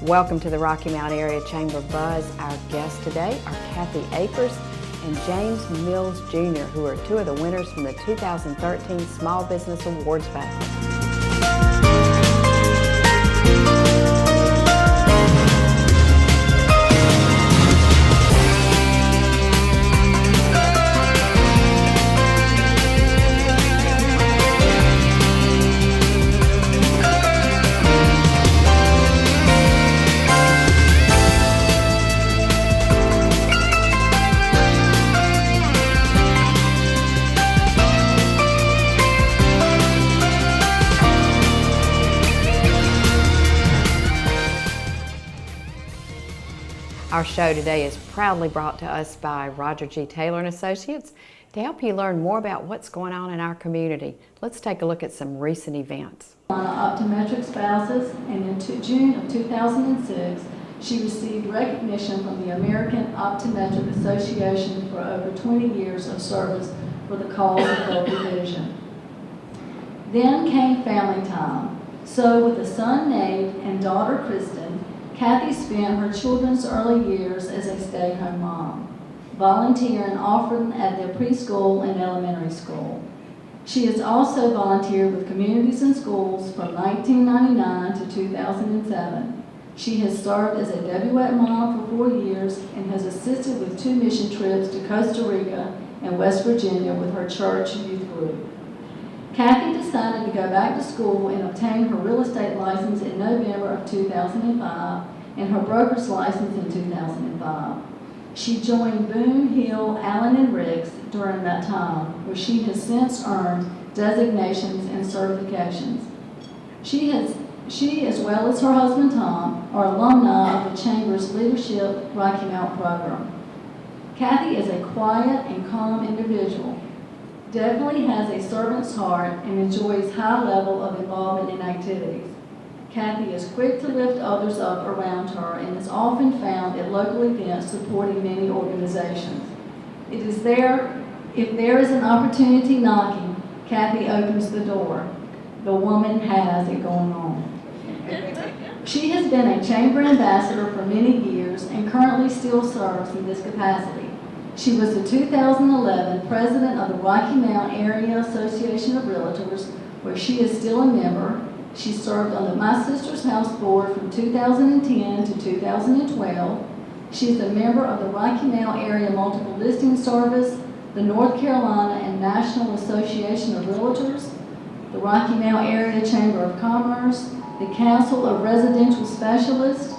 Welcome to the Rocky Mount Area Chamber Buzz. Our guests today are Kathy Akers and James Mills Jr., who are two of the winners from the 2013 Small Business Awards Basket. Our show today is proudly brought to us by Roger G. Taylor & Associates to help you learn more about what's going on in our community. Let's take a look at some recent events. Optometric spouses, and in June of 2006, she received recognition from the American Optometric Association for over 20 years of service for the cause of healthy vision. Then came family time. So with a son Nate and daughter Kristen, Kathy spent her children's early years as a stay-at-home mom, volunteering often at their preschool and elementary school. She has also volunteered with communities and schools from 1999 to 2007. She has served as a WET mom for 4 years and has assisted with 2 mission trips to Costa Rica and West Virginia with her church youth group. Kathy decided to go back to school and obtain her real estate license in November of 2005 and her broker's license in 2005. She joined Boone, Hill, Allen & Riggs during that time, where she has since earned designations and certifications. She, as well as her husband Tom, are alumni of the Chamber's Leadership Rocky Mount program. Kathy is a quiet and calm individual, definitely has a servant's heart, and enjoys high level of involvement in activities. Kathy is quick to lift others up around her and is often found at local events supporting many organizations. If there is an opportunity knocking, Kathy opens the door. The woman has it going on. She has been a chamber ambassador for many years and currently still serves in this capacity. She was the 2011 president of the Rocky Mount Area Association of Realtors, where she is still a member. She served on the My Sister's House board from 2010 to 2012. She is a member of the Rocky Mount Area Multiple Listing Service, the North Carolina and National Association of Realtors, the Rocky Mount Area Chamber of Commerce, the Council of Residential Specialists,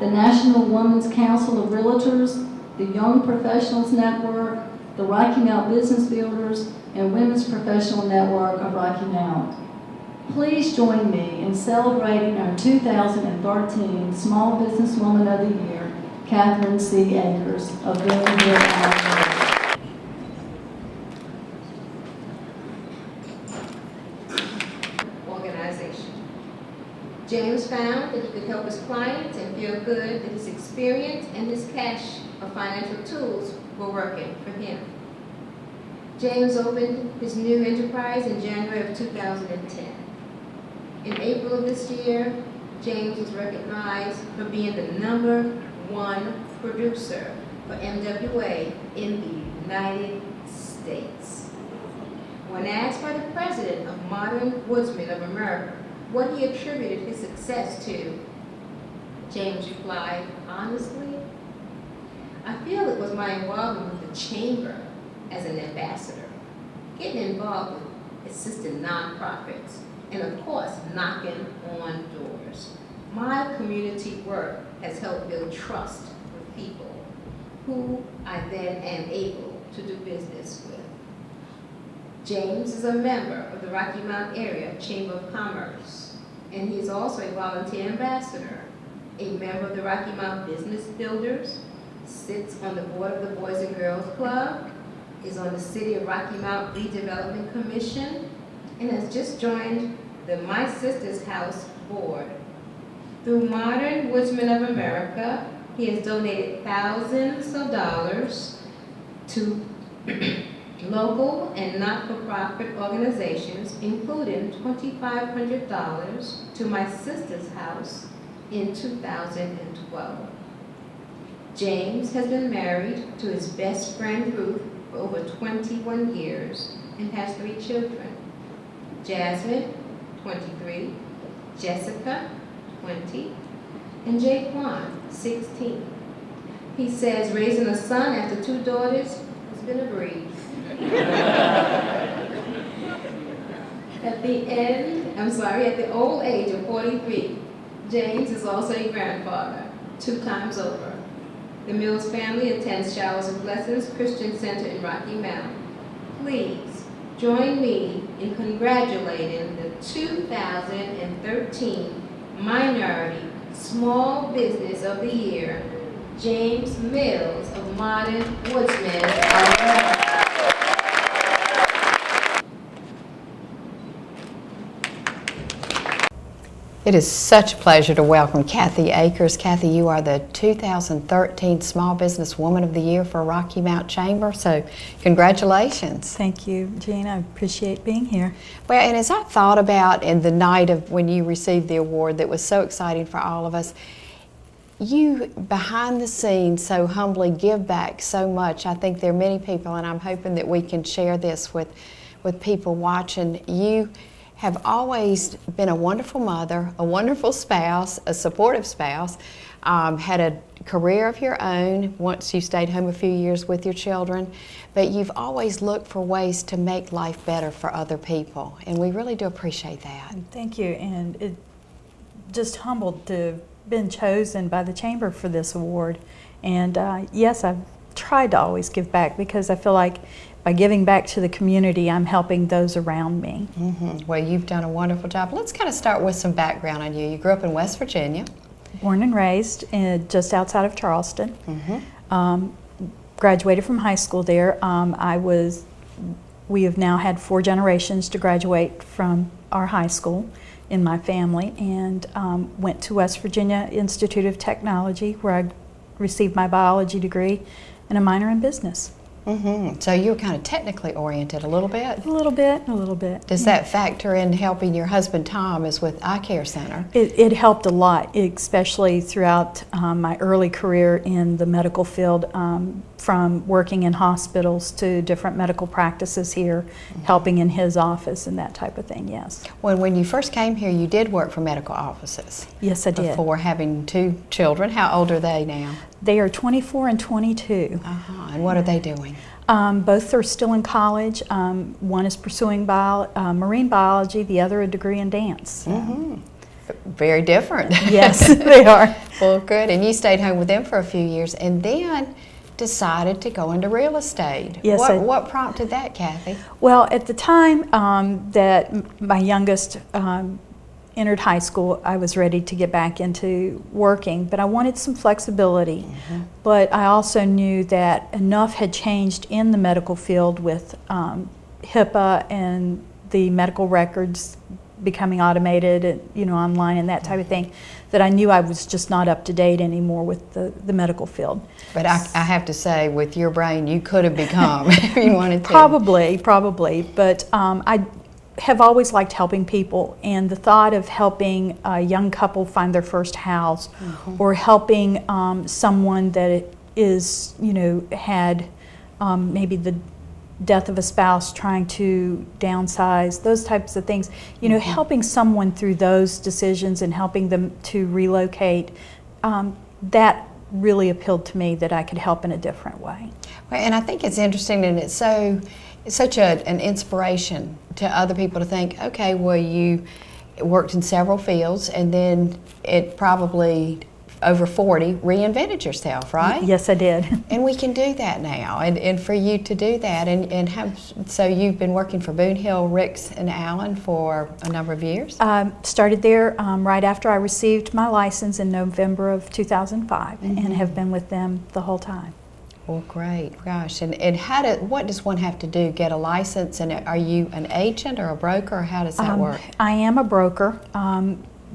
the National Women's Council of Realtors, the Young Professionals Network, the Rocky Mount Business Builders, and Women's Professional Network of Rocky Mount. Please join me in celebrating our 2013 Small Businesswoman of the Year, Catherine C. Akers of Boone, Alabama. Organization. James found that he could help his clients and feel good that his experience and his cache of financial tools were working for him. James opened his new enterprise in January of 2010. In April of this year, James was recognized for being the #1 producer for MWA in the United States. When asked by the president of Modern Woodsmen of America what he attributed his success to, James replied, honestly, I feel it was my involvement with the chamber as an ambassador, getting involved with assisting nonprofits, and of course, knocking on doors. My community work has helped build trust with people who I then am able to do business with. James is a member of the Rocky Mount Area Chamber of Commerce, and he is also a volunteer ambassador, a member of the Rocky Mount Business Builders, sits on the board of the Boys and Girls Club, is on the City of Rocky Mount Redevelopment Commission, and has just joined the My Sister's House board. Through Modern Woodsmen of America, he has donated thousands of dollars to local and not-for-profit organizations, including $2,500 to My Sister's House in 2012. James has been married to his best friend Ruth for over 21 years and has 3 children. Jasmine, 23, Jessica, 20, and Jaquan, 16. He says raising a son after 2 daughters has been a breeze. At the old age of 43, James is also a grandfather, 2 times over. The Mills family attends Showers of Blessings Christian Center in Rocky Mount. Please join me in congratulating the 2013 Minority Small Business of the Year, James Mills of Modern Woodsman. It is such a pleasure to welcome Kathy Akers. Kathy, you are the 2013 Small Business Woman of the Year for Rocky Mount Chamber, so congratulations. Thank you, Jean. I appreciate being here. Well, and as I thought about in the night of when you received the award that was so exciting for all of us, you behind the scenes so humbly give back so much. I think there are many people, and I'm hoping that we can share this with people watching. You have always been a wonderful mother, a wonderful spouse, a supportive spouse, had a career of your own once you stayed home a few years with your children, but you've always looked for ways to make life better for other people, and we really do appreciate that. Thank you, and it just humbled to have been chosen by the Chamber for this award. And yes, I've tried to always give back because I feel like by giving back to the community, I'm helping those around me. Well, you've done a wonderful job. Let's kind of start with some background on you. You grew up in West Virginia. Born and raised just outside of Charleston. Graduated from high school there. We have now had 4 generations to graduate from our high school in my family, and went to West Virginia Institute of Technology, where I received my biology degree and a minor in business. So you're kind of technically oriented a little bit? A little bit, a little bit. Does that factor in helping your husband Tom is with Akers Center? It helped a lot, especially throughout my early career in the medical field, from working in hospitals to different medical practices here, helping in his office and that type of thing, yes. Well, when you first came here, you did work for medical offices. Yes, I did. Before having 2 children. How old are they now? They are 24 and 22. And what are they doing? Both are still in college. One is pursuing marine biology, the other a degree in dance. Very different. Yes, they are. Well, good. And you stayed home with them for a few years and then decided to go into real estate. Yes. What prompted that, Kathy? Well, at the time that my youngest entered high school, I was ready to get back into working, but I wanted some flexibility. But I also knew that enough had changed in the medical field with HIPAA and the medical records becoming automated and, online and that type of thing, that I knew I was just not up to date anymore with the medical field. But I have to say, with your brain, you could have become if you wanted to. Probably, but I have always liked helping people, and the thought of helping a young couple find their first house, or helping someone that is, had maybe the death of a spouse, trying to downsize, those types of things, helping someone through those decisions and helping them to relocate, that really appealed to me, that I could help in a different way. Well, and I think it's interesting, and it's such an inspiration to other people to think, okay, well, you worked in several fields, and then it probably over 40 reinvented yourself, right? Yes, I did. And we can do that now, and for you to do that, so you've been working for Boone Hill, Ricks, and Allen for a number of years? Started there right after I received my license in November of 2005, and have been with them the whole time. Well, great. Gosh, and what does one have to do? Get a license, and are you an agent or a broker, or how does that work? I am a broker.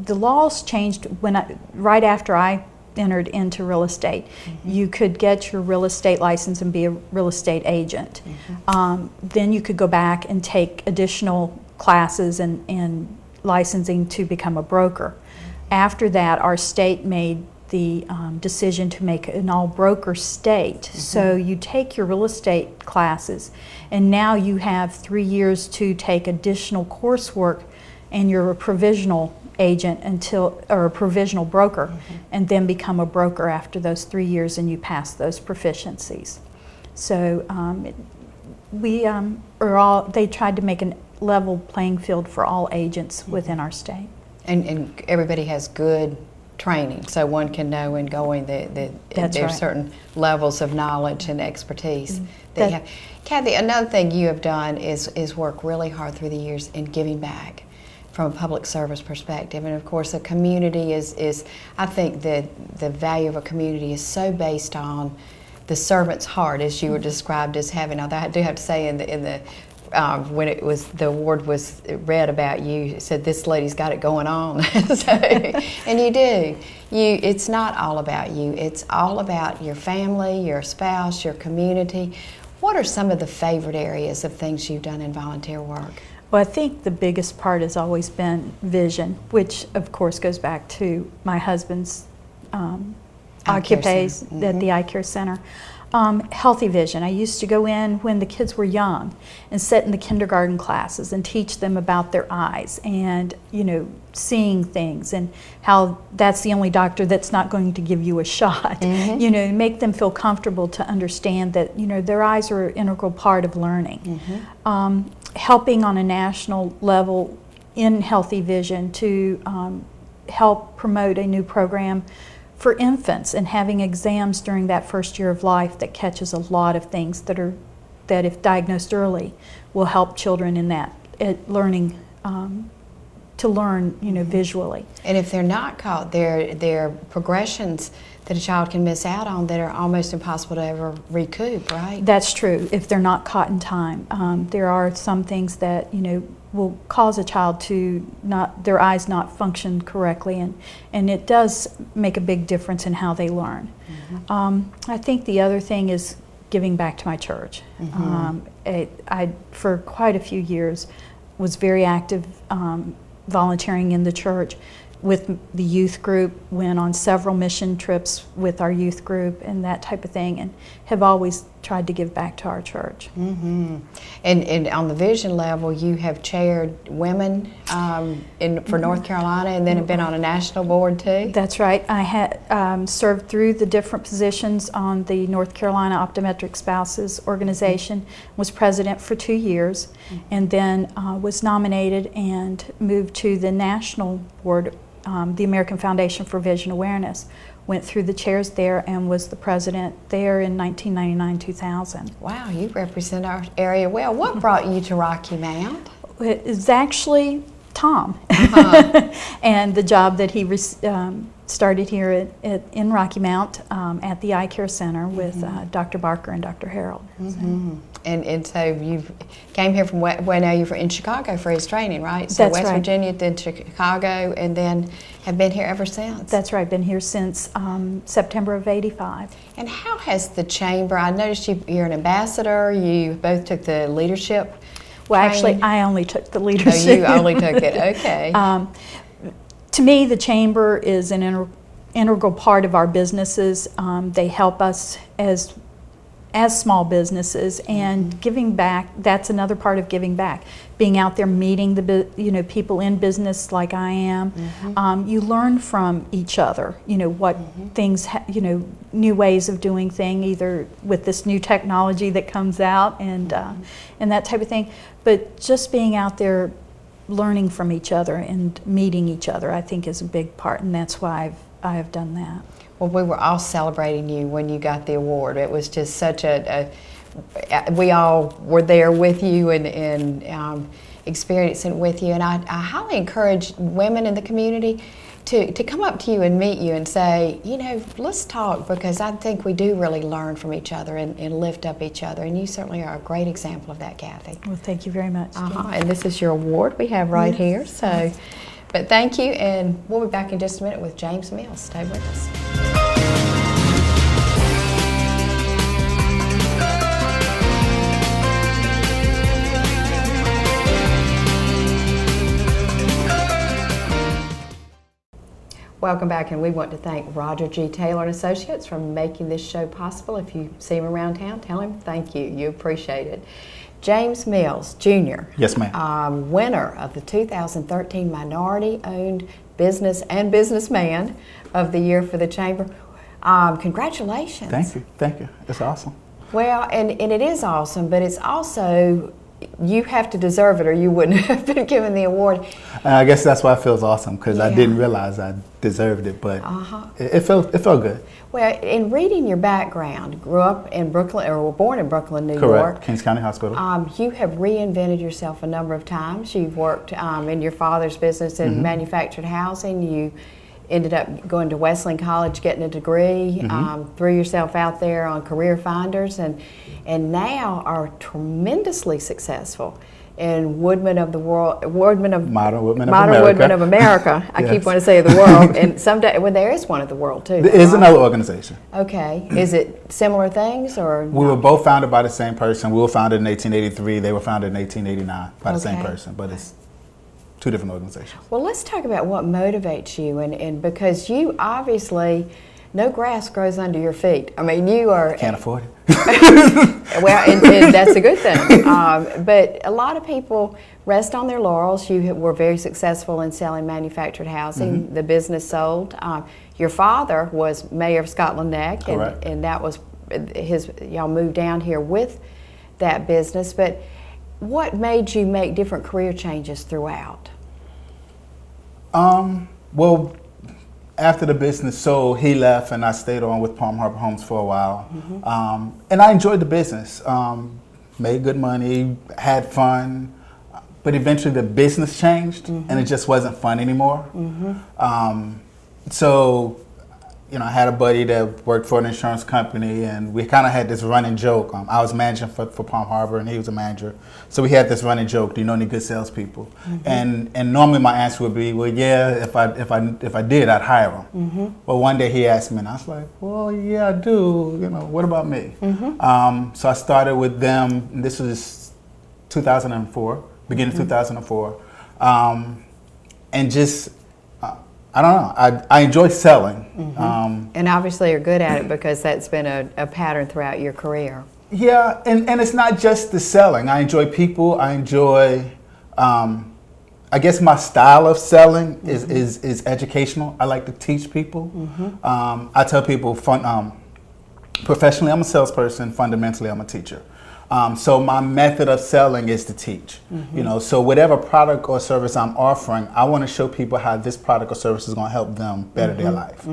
The laws changed right after I entered into real estate. You could get your real estate license and be a real estate agent. Then you could go back and take additional classes and licensing to become a broker. after that, our state made the decision to make an all-broker state. So you take your real estate classes, and now you have 3 years to take additional coursework, and you're a provisional agent or a provisional broker, and then become a broker after those 3 years, and you pass those proficiencies. So they tried to make a level playing field for all agents within our state. And everybody has good training, so one can know in going that there's right. certain levels of knowledge and expertise that you have. Kathy, another thing you have done is work really hard through the years in giving back from a public service perspective. And of course, a community is I think that the value of a community is so based on the servant's heart, as you were described as having. Although I do have to say, in the when the award was read about you, it said this lady's got it going on. So, and you do. It's not all about you. It's all about your family, your spouse, your community. What are some of the favorite areas of things you've done in volunteer work? Well, I think the biggest part has always been vision, which of course goes back to my husband's occupation at the Akers Center. Healthy vision. I used to go in when the kids were young and sit in the kindergarten classes and teach them about their eyes and, seeing things and how that's the only doctor that's not going to give you a shot. Make them feel comfortable to understand that, their eyes are an integral part of learning. Helping on a national level in healthy vision to help promote a new program for infants and having exams during that first year of life that catches a lot of things that if diagnosed early will help children in that learning to learn visually. And if they're not caught, there are progressions that a child can miss out on that are almost impossible to ever recoup, right? That's true if they're not caught in time. There are some things that will cause a child to their eyes not function correctly, and it does make a big difference in how they learn. I think the other thing is giving back to my church. I for quite a few years was very active volunteering in the church with the youth group, went on several mission trips with our youth group and that type of thing, and have always tried to give back to our church. And on the vision level, you have chaired women for North Carolina, and then have been on a national board too? That's right. I had served through the different positions on the North Carolina Optometric Spouses Organization, was president for 2 years, and then was nominated and moved to the national board, the American Foundation for Vision Awareness. Went through the chairs there and was the president there in 1999-2000. Wow, you represent our area well. What brought you to Rocky Mount? It's actually Tom and the job that he started here in Rocky Mount at the Eye Care Center with Dr. Barker and Dr. Harold. And so you came here from now you're in Chicago for his training, right? So That's West right. Virginia, then Chicago, and then have been here ever since. That's right. Been here since September of '85. And how has the chamber? I noticed you're an ambassador. You both took the leadership. Well, training. actually, I only took the Oh, leadership. you only took it. Okay. To me, the chamber is an integral part of our businesses. They help us as small businesses, and giving back, that's another part of giving back. Being out there meeting the people in business like I am, you learn from each other, what things, new ways of doing things, either with this new technology that comes out and that type of thing. But just being out there learning from each other and meeting each other, I think is a big part, and that's why I have done that. Well, we were all celebrating you when you got the award. It was just such we all were there with you and experiencing it with you. And I highly encourage women in the community to come up to you and meet you and say, let's talk, because I think we do really learn from each other and lift up each other. And you certainly are a great example of that, Kathy. Well, thank you very much. And this is your award we have right here. So, but thank you, and we'll be back in just a minute with James Mills. Stay with us. Welcome back, and we want to thank Roger G. Taylor and Associates for making this show possible. If you see him around town, tell him thank you. You appreciate it. James Mills, Jr. Yes, ma'am. Winner of the 2013 Minority-Owned Business and Businessman of the Year for the Chamber. Congratulations. Thank you. Thank you. It's awesome. Well, and it is awesome, but it's also, you have to deserve it or you wouldn't have been given the award. And I guess that's why it feels awesome, because I Yeah. didn't realize I deserved it, but it felt good. Well, in reading your background, grew up in Brooklyn, or were born in Brooklyn, New Correct. York. Kings County Hospital. You have reinvented yourself a number of times. You've worked in your father's business in manufactured housing. You ended up going to Wesleyan College, getting a degree, threw yourself out there on Career Finders, and now are tremendously successful in Woodman of the World, Modern Woodman of Modern America. Woodman of America. I keep Yes. wanting to say the world, and someday, well, there is one of the world too. There is right? another organization. Okay, is it similar things or? We were both founded by the same person. We were founded in 1883. They were founded in 1889 by the same Okay. person, but it's two different organizations. Well, let's talk about what motivates you, and because you obviously, no grass grows under your feet. I mean, you are. Can't afford it. Well, and that's a good thing. But a lot of people rest on their laurels. You were very successful in selling manufactured housing. The business sold. Your father was mayor of Scotland Neck, Correct. and that was y'all moved down here with that business. But what made you make different career changes throughout? Well, after the business sold, he left, and I stayed on with Palm Harbor Homes for a while. And I enjoyed the business. Made good money, had fun, but eventually the business changed, and it just wasn't fun anymore. So, you know, I had a buddy that worked for an insurance company, and we kind of had this running joke. I was managing for Palm Harbor, and he was a manager. So we had this running joke: do you know any good salespeople? And normally my answer would be, well, yeah, if I did, I'd hire them. Well, one day he asked me, and I was like, well, yeah, I do. You know, what about me? So I started with them. And this was 2004, beginning of 2004, and just. I don't know. I enjoy selling. And obviously you're good at it because that's been a pattern throughout your career. Yeah, and it's not just the selling. I enjoy people. I enjoy, I guess my style of selling is educational. I like to teach people. I tell people, professionally, I'm a salesperson. Fundamentally, I'm a teacher. So my method of selling is to teach. You know, so whatever product or service I'm offering, I want to show people how this product or service is going to help them better their life.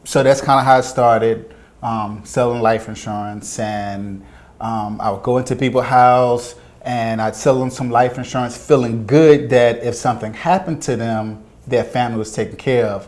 So that's kind of how it started, selling life insurance, and I would go into people's house and I'd sell them some life insurance, feeling good that if something happened to them, their family was taken care of.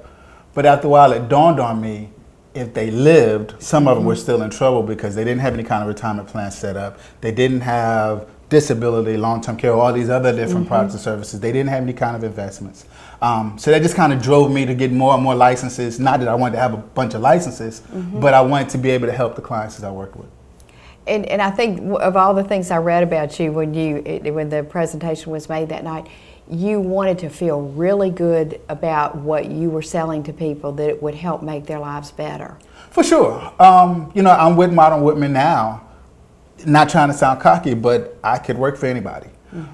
But after a while, it dawned on me, if they lived, some of them were still in trouble because they didn't have any kind of retirement plan set up. They didn't have disability, long-term care, all these other different products and services. They didn't have any kind of investments. So that just kind of drove me to get more and more licenses. Not that I wanted to have a bunch of licenses, but I wanted to be able to help the clients that I worked with. And I think of all the things I read about you when the presentation was made that night, you wanted to feel really good about what you were selling to people, that it would help make their lives better. For sure. You know, I'm with Modern Woodman now, not trying to sound cocky, but I could work for anybody.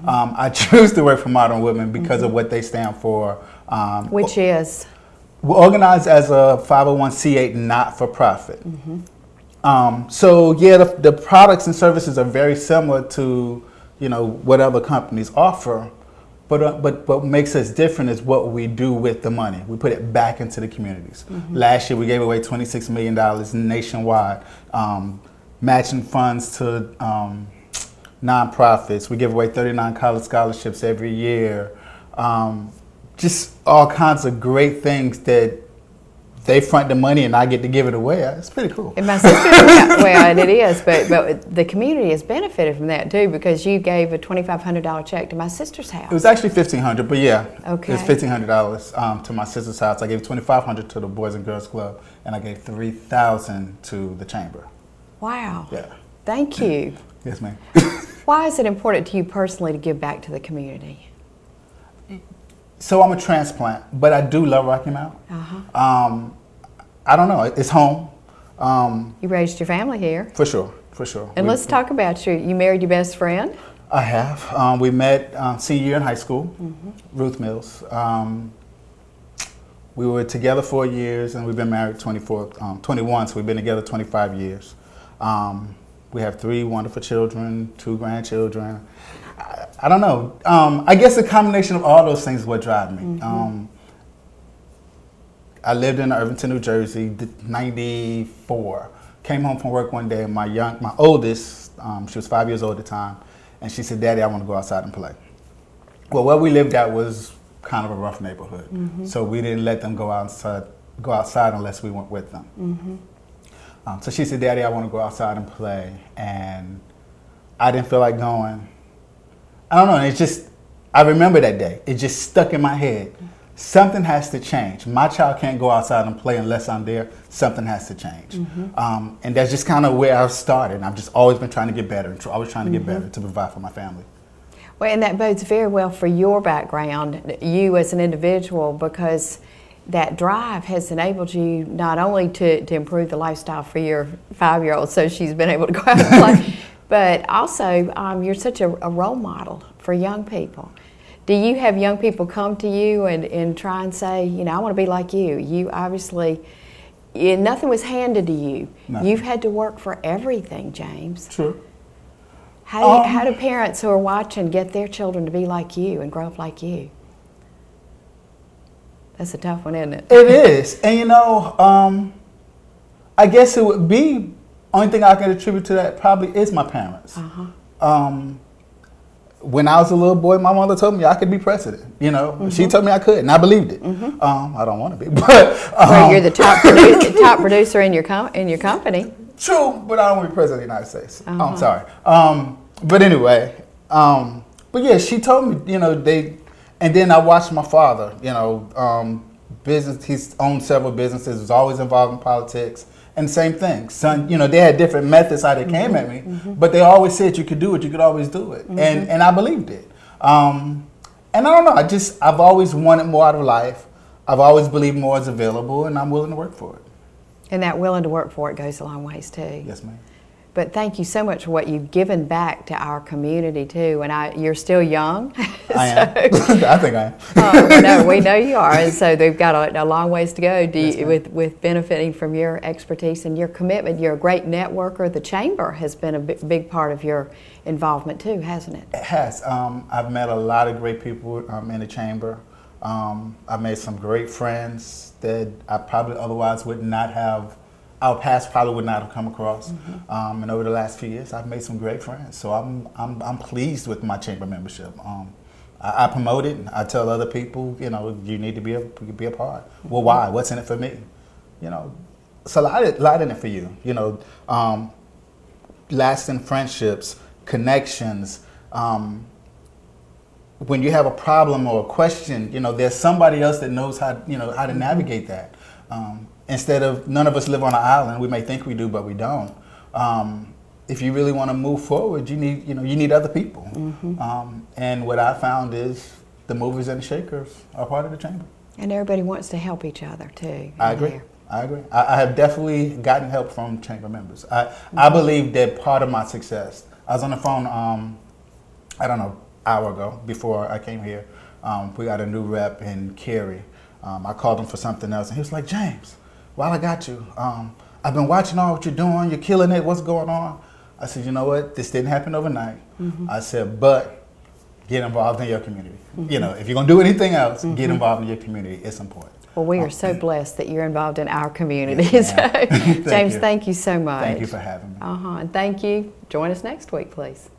I choose to work for Modern Woodman because of what they stand for. Which is? We're organized as a 501c8 not-for-profit. So yeah, the products and services are very similar to, you know, what other companies offer. But what makes us different is what we do with the money. We put it back into the communities. Last year we gave away $26 million nationwide, matching funds to nonprofits. We give away 39 college scholarships every year. Just all kinds of great things that they front the money and I get to give it away. It's pretty cool. And my sister, well, and it is, but the community has benefited from that too, because you gave a $2,500 check to my sister's house. It was actually $1,500, but yeah, okay. It was $1,500 to my sister's house. I gave $2,500 to the Boys and Girls Club, and I gave $3,000 to the chamber. Wow. Yeah. Thank you. Yes, ma'am. Why is it important to you personally to give back to the community? So I'm a transplant, but I do love Rocky Mount. I don't know. It's home. You raised your family here. For sure, for sure. And let's talk about you married your best friend. I have. We met senior year in high school, Ruth Mills. We were together 4 years, and we've been married 21, so we've been together 25 years. We have 3 wonderful children, 2 grandchildren. I don't know. I guess a combination of all those things is what drive me. I lived in Irvington, New Jersey, 94. Came home from work one day, and my oldest, she was 5 years old at the time, and she said, "Daddy, I want to go outside and play." Well, where we lived at was kind of a rough neighborhood, so we didn't let them go outside unless we went with them. So she said, "Daddy, I want to go outside and play," and I didn't feel like going. I don't know. And it's just, I remember that day. It just stuck in my head. Something has to change. My child can't go outside and play unless I'm there. Something has to change. And that's just kind of where I've started. I've just always been trying to get better. Always trying to get better to provide for my family. Well, and that bodes very well for your background, you as an individual, because that drive has enabled you not only to improve the lifestyle for your 5-year-old, so she's been able to go out and play, but also you're such a role model for young people. Do you have young people come to you and try and say, you know, I want to be like you? You obviously, nothing was handed to you. Nothing. You've had to work for everything, James. True. How do parents who are watching get their children to be like you and grow up like you? That's a tough one, isn't it? It is. And you know, I guess it would be, only thing I can attribute to that probably is my parents. When I was a little boy, my mother told me I could be president. You know, she told me I could, and I believed it. I don't want to be, but well, you're the top producer in your company. True, but I don't want to be president of the United States. I'm sorry. But anyway, but yeah, she told me, you know, and then I watched my father, you know, business. He's owned several businesses, was always involved in politics. And same thing, son. You know, they had different methods how they came at me, but they always said you could do it. You could always do it, and I believed it. And I don't know. I've always wanted more out of life. I've always believed more is available, and I'm willing to work for it. And that willing to work for it goes a long ways too. Yes, ma'am. But thank you so much for what you've given back to our community too. And you're still young. I am. I think I am. We know you are, and so they've got a long ways to go with benefiting from your expertise and your commitment. You're a great networker. The Chamber has been a big part of your involvement too, hasn't it? It has. I've met a lot of great people in the Chamber. I've made some great friends that I probably otherwise would not have. Our past probably would not have come across. And over the last few years, I've made some great friends. So I'm pleased with my Chamber membership. I promote it. I tell other people, you know, you need to be a part. Well, why? What's in it for me? You know, it's a lot in it for you. You know, lasting friendships, connections. When you have a problem or a question, you know, there's somebody else that knows how to navigate that. Instead of none of us live on an island, we may think we do, but we don't. If you really want to move forward, you need other people. And what I found is the movers and the shakers are part of the Chamber. And everybody wants to help each other too. I agree. I have definitely gotten help from Chamber members. I believe that part of my success. I was on the phone, I don't know, an hour ago before I came here. We got a new rep in Cary. I called him for something else, and he was like, "James, while I got you, I've been watching all what you're doing. You're killing it. What's going on?" I said, "You know what? This didn't happen overnight." I said, "But get involved in your community. You know, if you're gonna do anything else, get involved in your community. It's important." Well, we are so blessed that you're involved in our community. Yes, James, thank you so much. Thank you for having me. And thank you. Join us next week, please.